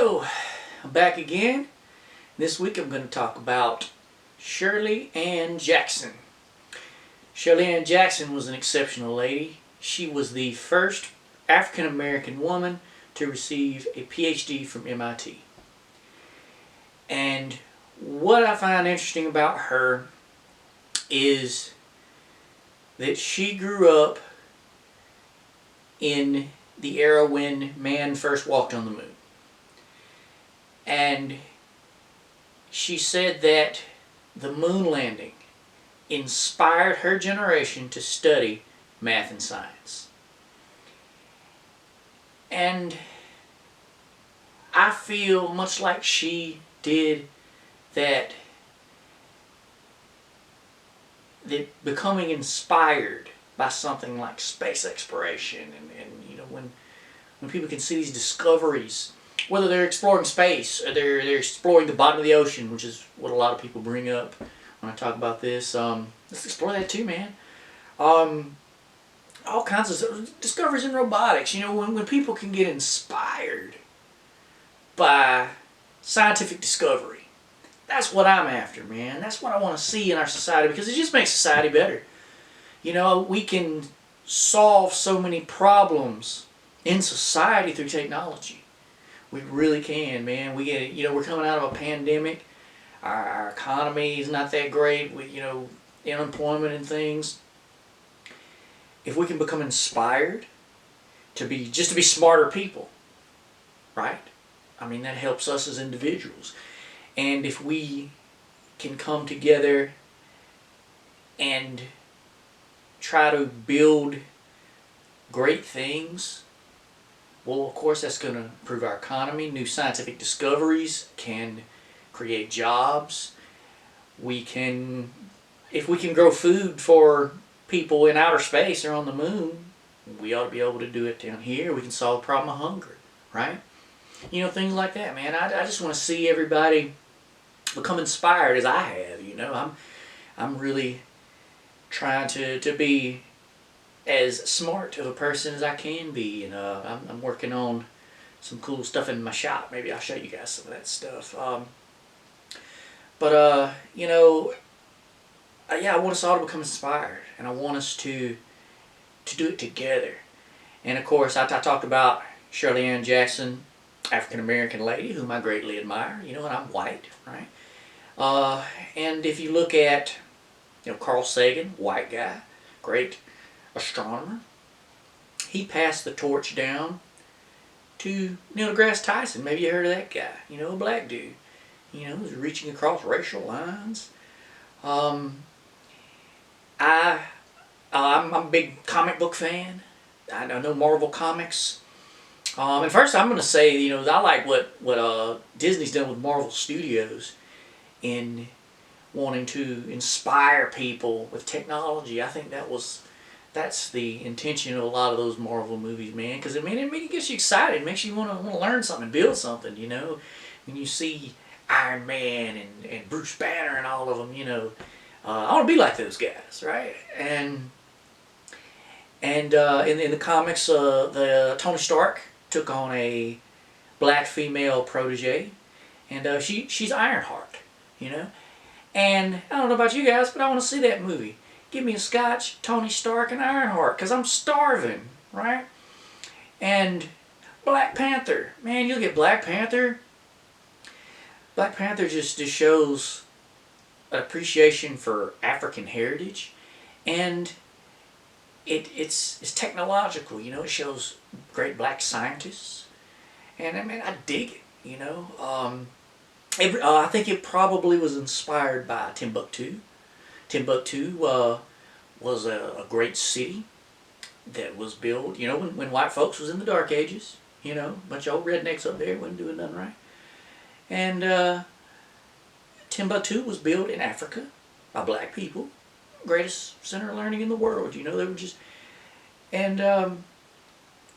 Hello, I'm back again. This week I'm going to talk about Shirley Ann Jackson. Shirley Ann Jackson was an exceptional lady. She was the first African American woman to receive a PhD from MIT. And what I find interesting about her is that she grew up in the era when man first walked on the moon. And she said that the moon landing inspired her generation to study math and science. And I feel much like she did that becoming inspired by something like space exploration and you know, when people can see these discoveries, whether they're exploring space or they're exploring the bottom of the ocean, which is what a lot of people bring up when I talk about this. Let's explore that too, man. All kinds of discoveries in robotics. You know, when people can get inspired by scientific discovery, that's what I'm after, man. That's what I want to see in our society, because it just makes society better. You know, we can solve so many problems in society through technology. We really can, man. We get, you know, we're coming out of a pandemic. Our economy is not that great with, you know, unemployment and things. If we can become inspired to be smarter people, right? I mean, that helps us as individuals. And if we can come together and try to build great things, well, of course, that's going to improve our economy. New scientific discoveries can create jobs. We can, if we can grow food for people in outer space or on the moon, we ought to be able to do it down here. We can solve the problem of hunger, right? You know, things like that, man. I just want to see everybody become inspired as I have. You know, I'm really trying to be as smart of a person as I can be, and I'm working on some cool stuff in my shop. Maybe I'll show you guys some of that stuff. You know, yeah, I want us all to become inspired, and I want us to do it together. And of course, I talked about Shirley Ann Jackson, African American lady, whom I greatly admire. You know, and I'm white, right? And if you look at, you know, Carl Sagan, white guy, great astronomer, he passed the torch down to Neil deGrasse Tyson. Maybe you heard of that guy. You know, a black dude. You know, who's reaching across racial lines. I'm a big comic book fan. I know Marvel Comics. And first, I'm going to say, you know, I like what Disney's done with Marvel Studios in wanting to inspire people with technology. I think that's the intention of a lot of those Marvel movies, man. Because I mean, it gets you excited. It makes you want to learn something, build something. You know, when you see Iron Man and Bruce Banner and all of them, you know, I want to be like those guys, right? And in the comics, the Tony Stark took on a black female protege, and she's Ironheart, you know. And I don't know about you guys, but I want to see that movie. Give me a Scotch, Tony Stark, and Ironheart, because I'm starving, right? And Black Panther. Man, you look at Black Panther. Black Panther just shows an appreciation for African heritage. And it's technological, you know. It shows great black scientists. And I mean, I dig it, you know. I think it probably was inspired by Timbuktu. Timbuktu was a great city that was built, you know, when white folks was in the Dark Ages. You know, a bunch of old rednecks up there wasn't doing nothing right. And Timbuktu was built in Africa by black people. Greatest center of learning in the world. You know, they were just, and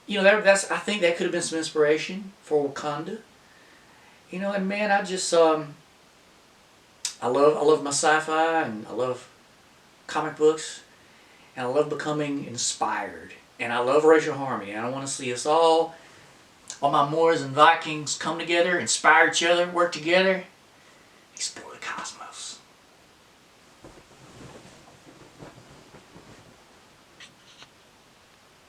you know, I think that could have been some inspiration for Wakanda. You know, and man, I just I love my sci-fi, and I love comic books, and I love becoming inspired, and I love racial harmony, and I want to see us all all my Moors and Vikings come together, inspire each other, work together. Explore